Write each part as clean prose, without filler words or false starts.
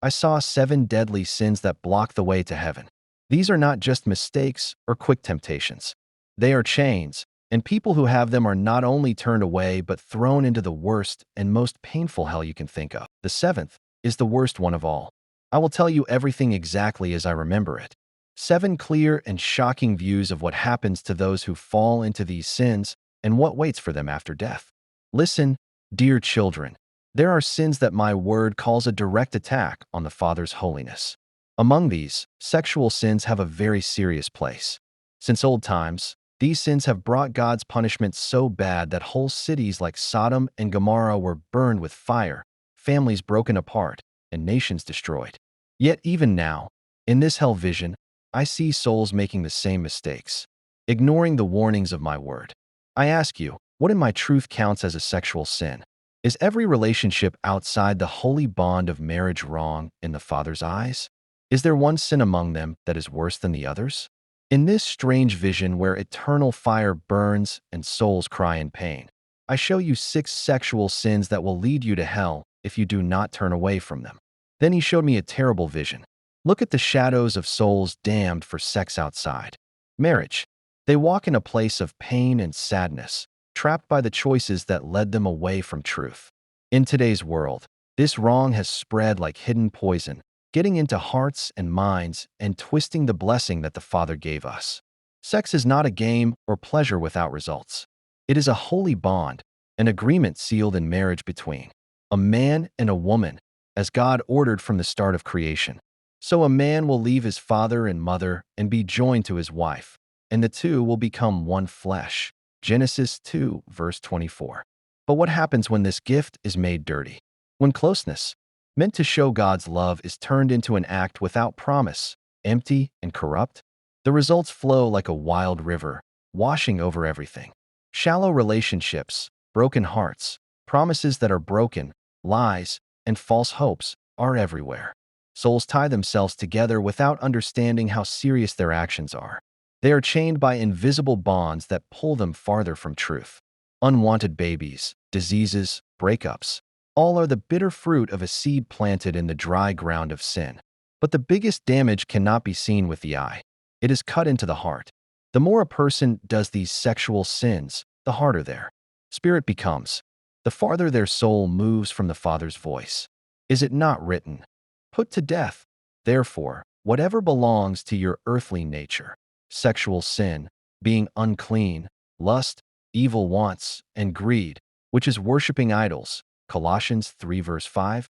I saw 7 deadly sins that block the way to heaven. These are not just mistakes or quick temptations. They are chains, and people who have them are not only turned away but thrown into the worst and most painful hell you can think of. The 7th is the worst one of all. I will tell you everything exactly as I remember it. 7 clear and shocking views of what happens to those who fall into these sins and what waits for them after death. Listen, dear children, there are sins that my word calls a direct attack on the Father's holiness. Among these, sexual sins have a very serious place. Since old times, these sins have brought God's punishment so bad that whole cities like Sodom and Gomorrah were burned with fire, families broken apart, and nations destroyed. Yet even now, in this hell vision, I see souls making the same mistakes, ignoring the warnings of my word. I ask you, what in my truth counts as a sexual sin? Is every relationship outside the holy bond of marriage wrong in the Father's eyes? Is there one sin among them that is worse than the others? In this strange vision where eternal fire burns and souls cry in pain, I show you 6 sexual sins that will lead you to hell if you do not turn away from them. Then he showed me a terrible vision. Look at the shadows of souls damned for sex outside marriage. They walk in a place of pain and sadness, trapped by the choices that led them away from truth. In today's world, this wrong has spread like hidden poison, getting into hearts and minds and twisting the blessing that the Father gave us. Sex is not a game or pleasure without results. It is a holy bond, an agreement sealed in marriage between a man and a woman, as God ordered from the start of creation. So a man will leave his father and mother and be joined to his wife, and the two will become one flesh. Genesis 2, verse 24. But what happens when this gift is made dirty? When closeness, meant to show God's love, is turned into an act without promise, empty and corrupt? The results flow like a wild river, washing over everything. Shallow relationships, broken hearts, promises that are broken, lies, and false hopes are everywhere. Souls tie themselves together without understanding how serious their actions are. They are chained by invisible bonds that pull them farther from truth. Unwanted babies, diseases, breakups, all are the bitter fruit of a seed planted in the dry ground of sin. But the biggest damage cannot be seen with the eye. It is cut into the heart. The more a person does these sexual sins, the harder their spirit becomes, the farther their soul moves from the Father's voice. Is it not written, "Put to death, therefore, whatever belongs to your earthly nature, sexual sin, being unclean, lust, evil wants, and greed, which is worshiping idols." Colossians 3 verse 5.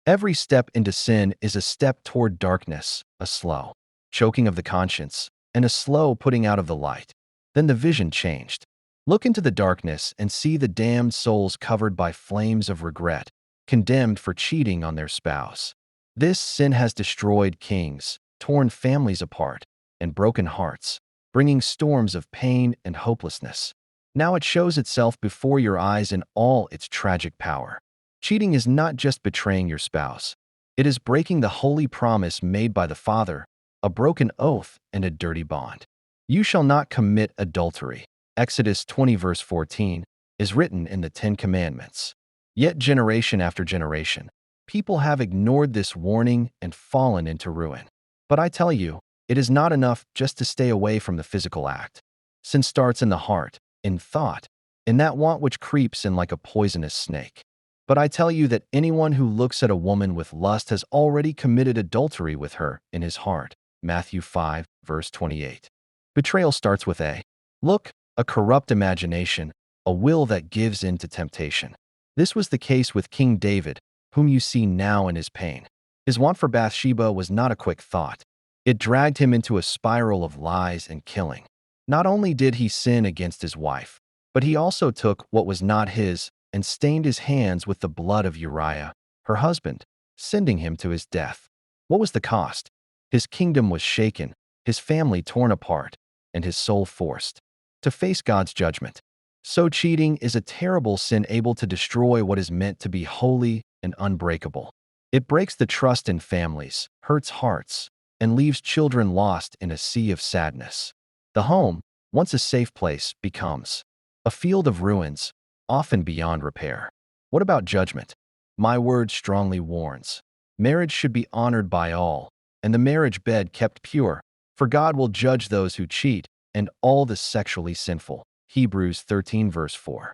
Every step into sin is a step toward darkness, a slow choking of the conscience, and a slow putting out of the light. Then the vision changed. Look into the darkness and see the damned souls covered by flames of regret, condemned for cheating on their spouse. This sin has destroyed kings, torn families apart, and broken hearts, bringing storms of pain and hopelessness. Now it shows itself before your eyes in all its tragic power. Cheating is not just betraying your spouse. It is breaking the holy promise made by the Father, a broken oath, and a dirty bond. You shall not commit adultery. Exodus 20 verse 14 is written in the 10 Commandments. Yet generation after generation, people have ignored this warning and fallen into ruin. But I tell you, it is not enough just to stay away from the physical act. Sin starts in the heart, in thought, in that want which creeps in like a poisonous snake. But I tell you that anyone who looks at a woman with lust has already committed adultery with her in his heart. Matthew 5, verse 28. Betrayal starts with a look, a corrupt imagination, a will that gives in to temptation. This was the case with King David, whom you see now in his pain. His want for Bathsheba was not a quick thought. It dragged him into a spiral of lies and killing. Not only did he sin against his wife, but he also took what was not his and stained his hands with the blood of Uriah, her husband, sending him to his death. What was the cost? His kingdom was shaken, his family torn apart, and his soul forced to face God's judgment. So cheating is a terrible sin able to destroy what is meant to be holy and unbreakable. It breaks the trust in families, hurts hearts, and leaves children lost in a sea of sadness. The home, once a safe place, becomes a field of ruins, often beyond repair. What about judgment? My word strongly warns. Marriage should be honored by all, and the marriage bed kept pure, for God will judge those who cheat and all the sexually sinful. Hebrews 13 verse 4.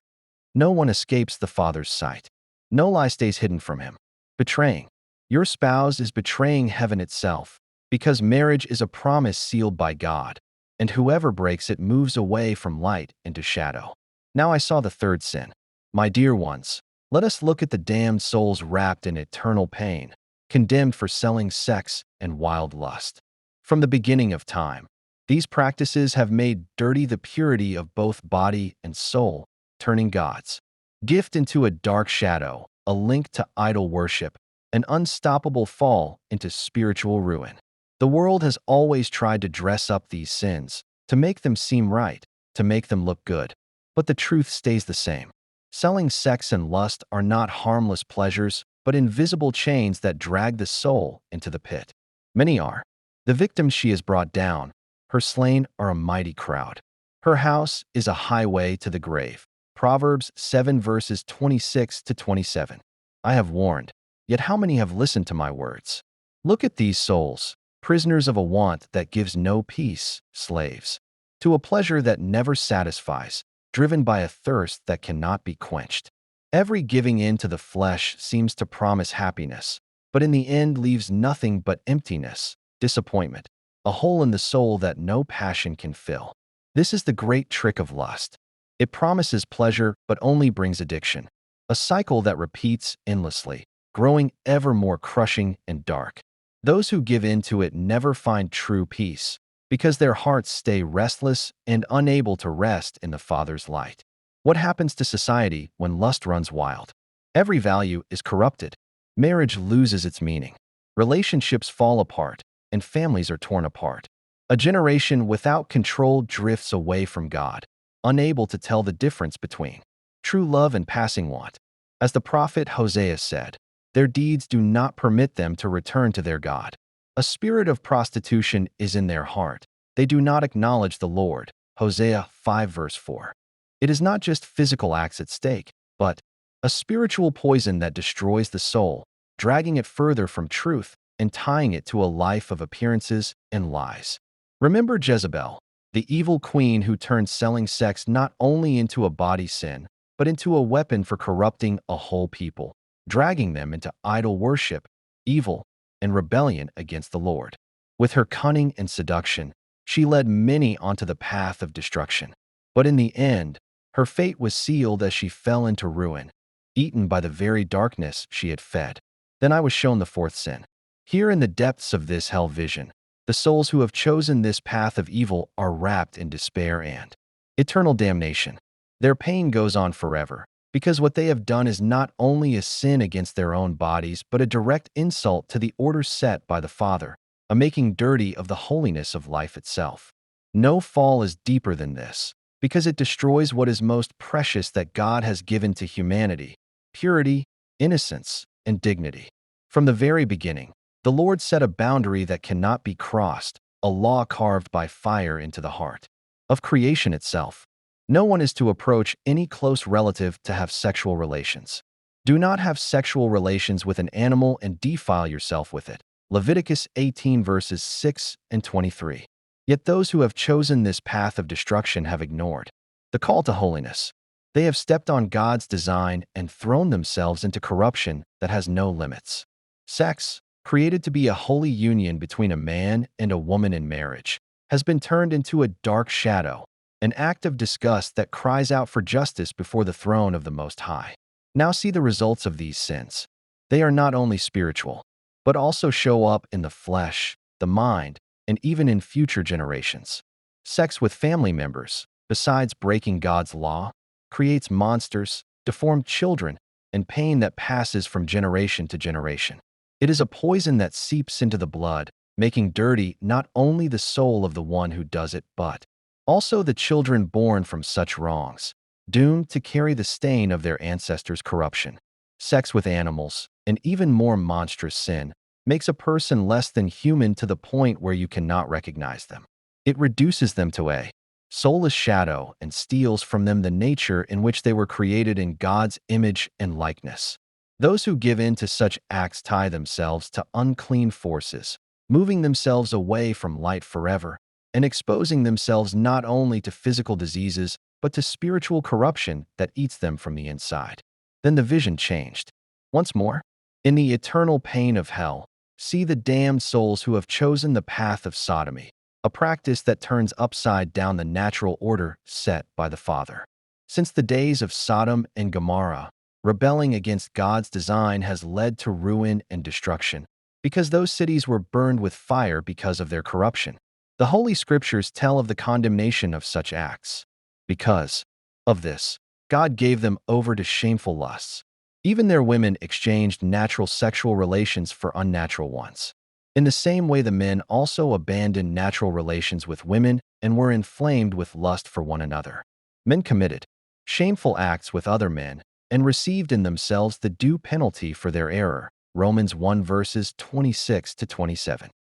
No one escapes the Father's sight. No lie stays hidden from him. Betraying. Your spouse is betraying heaven itself, because marriage is a promise sealed by God, and whoever breaks it moves away from light into shadow. Now I saw the third sin. My dear ones, let us look at the damned souls wrapped in eternal pain, condemned for selling sex and wild lust. From the beginning of time, these practices have made dirty the purity of both body and soul, turning God's gift into a dark shadow, a link to idol worship, an unstoppable fall into spiritual ruin. The world has always tried to dress up these sins, to make them seem right, to make them look good. But the truth stays the same. Selling sex and lust are not harmless pleasures, but invisible chains that drag the soul into the pit. Many are. The victims she has brought down. Her slain are a mighty crowd. Her house is a highway to the grave. Proverbs 7 verses 26 to 27. I have warned, yet how many have listened to my words? Look at these souls, prisoners of a want that gives no peace, slaves to a pleasure that never satisfies, driven by a thirst that cannot be quenched. Every giving in to the flesh seems to promise happiness, but in the end leaves nothing but emptiness, disappointment, a hole in the soul that no passion can fill. This is the great trick of lust. It promises pleasure but only brings addiction, a cycle that repeats endlessly, growing ever more crushing and dark. Those who give in to it never find true peace, because their hearts stay restless and unable to rest in the Father's light. What happens to society when lust runs wild? Every value is corrupted. Marriage loses its meaning. Relationships fall apart, and families are torn apart. A generation without control drifts away from God, unable to tell the difference between true love and passing want. As the prophet Hosea said, their deeds do not permit them to return to their God. A spirit of prostitution is in their heart. They do not acknowledge the Lord. Hosea 5 verse 4. It is not just physical acts at stake, but a spiritual poison that destroys the soul, dragging it further from truth and tying it to a life of appearances and lies. Remember Jezebel, the evil queen who turned selling sex not only into a body sin, but into a weapon for corrupting a whole people, dragging them into idol worship, evil, and rebellion against the Lord. With her cunning and seduction, she led many onto the path of destruction. But in the end, her fate was sealed as she fell into ruin, eaten by the very darkness she had fed. Then I was shown the fourth sin. Here in the depths of this hell vision, the souls who have chosen this path of evil are wrapped in despair and eternal damnation. Their pain goes on forever, because what they have done is not only a sin against their own bodies, but a direct insult to the order set by the Father, a making dirty of the holiness of life itself. No fall is deeper than this, because it destroys what is most precious that God has given to humanity: purity, innocence, and dignity. From the very beginning, the Lord set a boundary that cannot be crossed, a law carved by fire into the heart of creation itself. No one is to approach any close relative to have sexual relations. Do not have sexual relations with an animal and defile yourself with it. Leviticus 18 verses 6 and 23. Yet those who have chosen this path of destruction have ignored the call to holiness. They have stepped on God's design and thrown themselves into corruption that has no limits. Sex, created to be a holy union between a man and a woman in marriage, has been turned into a dark shadow, an act of disgust that cries out for justice before the throne of the Most High. Now see the results of these sins. They are not only spiritual, but also show up in the flesh, the mind, and even in future generations. Sex with family members, besides breaking God's law, creates monsters, deformed children, and pain that passes from generation to generation. It is a poison that seeps into the blood, making dirty not only the soul of the one who does it, but also the children born from such wrongs, doomed to carry the stain of their ancestors' corruption. Sex with animals, an even more monstrous sin, makes a person less than human to the point where you cannot recognize them. It reduces them to a soulless shadow and steals from them the nature in which they were created in God's image and likeness. Those who give in to such acts tie themselves to unclean forces, moving themselves away from light forever, and exposing themselves not only to physical diseases, but to spiritual corruption that eats them from the inside. Then the vision changed. Once more, in the eternal pain of hell, see the damned souls who have chosen the path of sodomy, a practice that turns upside down the natural order set by the Father. Since the days of Sodom and Gomorrah, rebelling against God's design has led to ruin and destruction, because those cities were burned with fire because of their corruption. The Holy Scriptures tell of the condemnation of such acts. Because of this, God gave them over to shameful lusts. Even their women exchanged natural sexual relations for unnatural ones. In the same way, the men also abandoned natural relations with women and were inflamed with lust for one another. Men committed shameful acts with other men and received in themselves the due penalty for their error. Romans 1 verses 26 to 27.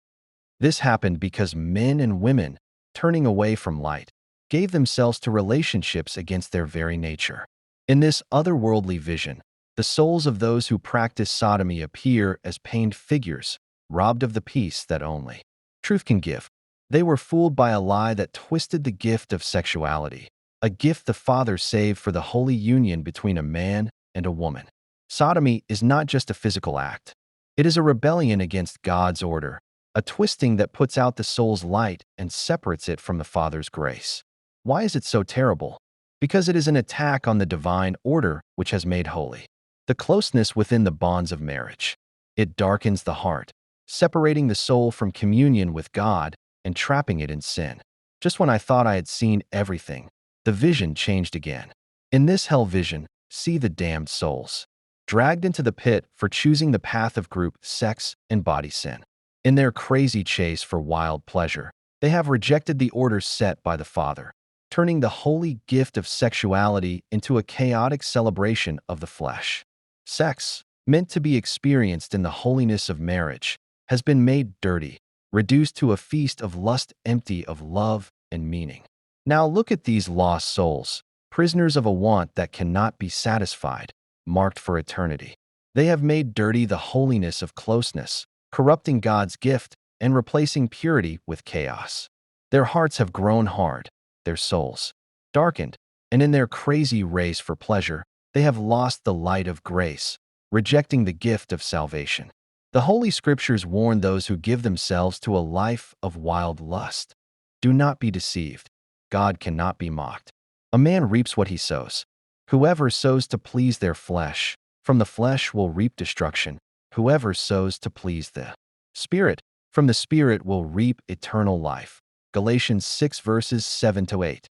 This happened because men and women, turning away from light, gave themselves to relationships against their very nature. In this otherworldly vision, the souls of those who practice sodomy appear as pained figures, robbed of the peace that only truth can give. They were fooled by a lie that twisted the gift of sexuality, a gift the Father saved for the holy union between a man and a woman. Sodomy is not just a physical act. It is a rebellion against God's order, a twisting that puts out the soul's light and separates it from the Father's grace. Why is it so terrible? Because it is an attack on the divine order which has made holy the closeness within the bonds of marriage. It darkens the heart, separating the soul from communion with God and trapping it in sin. Just when I thought I had seen everything, the vision changed again. In this hell vision, see the damned souls, dragged into the pit for choosing the path of group, sex, and body sin. In their crazy chase for wild pleasure, they have rejected the orders set by the Father, turning the holy gift of sexuality into a chaotic celebration of the flesh. Sex, meant to be experienced in the holiness of marriage, has been made dirty, reduced to a feast of lust empty of love and meaning. Now look at these lost souls, prisoners of a want that cannot be satisfied, marked for eternity. They have made dirty the holiness of closeness, corrupting God's gift and replacing purity with chaos. Their hearts have grown hard, their souls darkened, and in their crazy race for pleasure, they have lost the light of grace, rejecting the gift of salvation. The Holy Scriptures warn those who give themselves to a life of wild lust. Do not be deceived. God cannot be mocked. A man reaps what he sows. Whoever sows to please their flesh, from the flesh will reap destruction. Whoever sows to please the Spirit, from the Spirit will reap eternal life. Galatians 6 verses 7 to 8.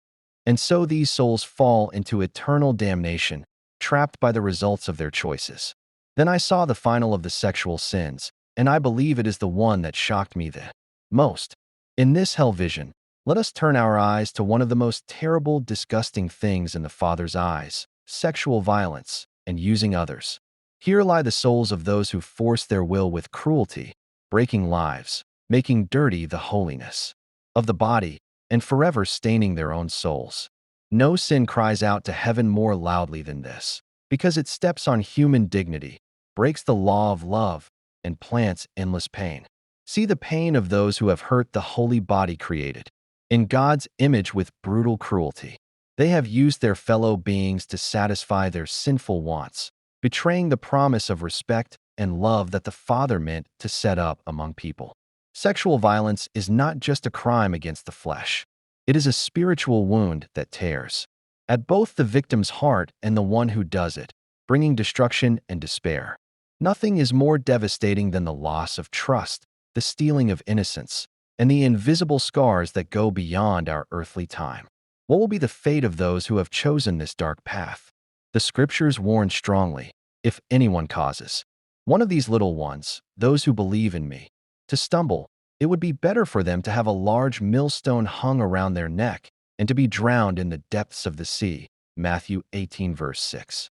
And so these souls fall into eternal damnation, trapped by the results of their choices. Then I saw the final of the sexual sins, and I believe it is the one that shocked me the most. In this hell vision, let us turn our eyes to one of the most terrible, disgusting things in the Father's eyes: sexual violence and using others. Here lie the souls of those who force their will with cruelty, breaking lives, making dirty the holiness of the body, and forever staining their own souls. No sin cries out to heaven more loudly than this, because it steps on human dignity, breaks the law of love, and plants endless pain. See the pain of those who have hurt the holy body created in God's image with brutal cruelty. They have used their fellow beings to satisfy their sinful wants, betraying the promise of respect and love that the Father meant to set up among people. Sexual violence is not just a crime against the flesh. It is a spiritual wound that tears at both the victim's heart and the one who does it, bringing destruction and despair. Nothing is more devastating than the loss of trust, the stealing of innocence, and the invisible scars that go beyond our earthly time. What will be the fate of those who have chosen this dark path? The Scriptures warn strongly, if anyone causes one of these little ones, those who believe in me, to stumble, it would be better for them to have a large millstone hung around their neck and to be drowned in the depths of the sea. Matthew 18 verse 6.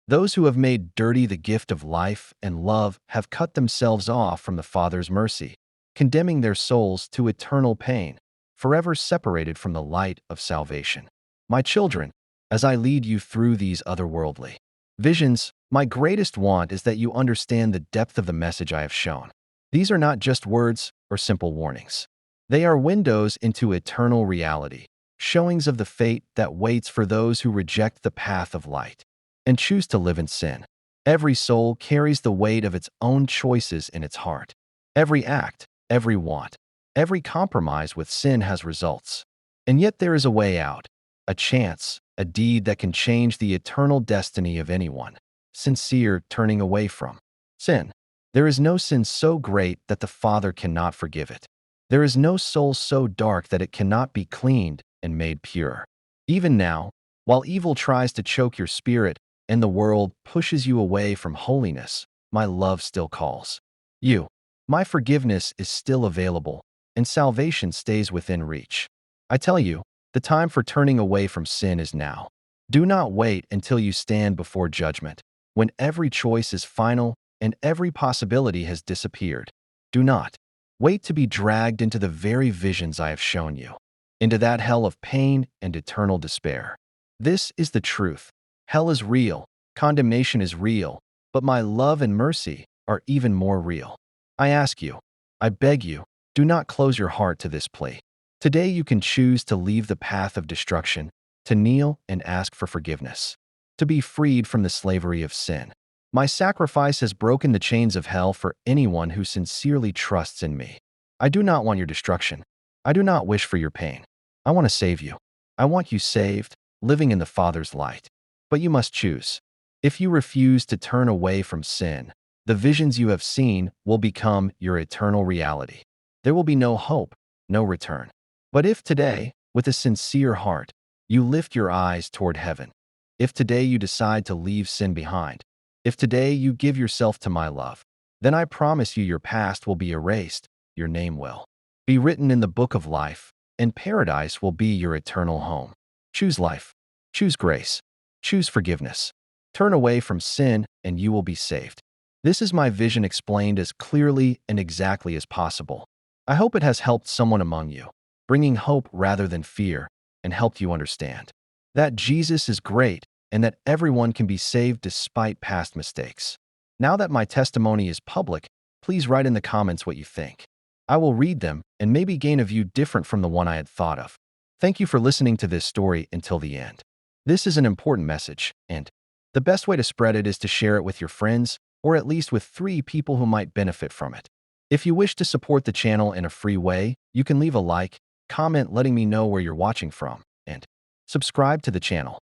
Those who have made dirty the gift of life and love have cut themselves off from the Father's mercy, condemning their souls to eternal pain, forever separated from the light of salvation. My children, as I lead you through these otherworldly visions, My greatest want is that you understand the depth of the message I have shown. These are not just words or simple warnings. They are windows into eternal reality, showings of the fate that waits for those who reject the path of light and choose to live in sin. Every soul carries the weight of its own choices in its heart. Every act, every want, every compromise with sin has results. And yet there is a way out, a chance, a deed that can change the eternal destiny of anyone. Sincere turning away from sin. There is no sin so great that the Father cannot forgive it. There is no soul so dark that it cannot be cleaned and made pure. Even now, while evil tries to choke your spirit and the world pushes you away from holiness, my love still calls you. My forgiveness is still available, and salvation stays within reach. I tell you, the time for turning away from sin is now. Do not wait until you stand before judgment, when every choice is final and every possibility has disappeared. Do not wait to be dragged into the very visions I have shown you, into that hell of pain and eternal despair. This is the truth. Hell is real, condemnation is real, but my love and mercy are even more real. I ask you, I beg you, do not close your heart to this plea. Today you can choose to leave the path of destruction, to kneel and ask for forgiveness, to be freed from the slavery of sin. My sacrifice has broken the chains of hell for anyone who sincerely trusts in me. I do not want your destruction. I do not wish for your pain. I want to save you. I want you saved, living in the Father's light. But you must choose. If you refuse to turn away from sin, the visions you have seen will become your eternal reality. There will be no hope, no return. But if today, with a sincere heart, you lift your eyes toward heaven, if today you decide to leave sin behind, if today you give yourself to my love, then I promise you your past will be erased, your name will be written in the book of life, and paradise will be your eternal home. Choose life. Choose grace. Choose forgiveness. Turn away from sin and you will be saved. This is my vision explained as clearly and exactly as possible. I hope it has helped someone among you, bringing hope rather than fear, and helped you understand that Jesus is great and that everyone can be saved despite past mistakes. Now that my testimony is public, please write in the comments what you think. I will read them and maybe gain a view different from the one I had thought of. Thank you for listening to this story until the end. This is an important message, and the best way to spread it is to share it with your friends, or at least with 3 people who might benefit from it. If you wish to support the channel in a free way, you can leave a like, comment letting me know where you're watching from, and subscribe to the channel.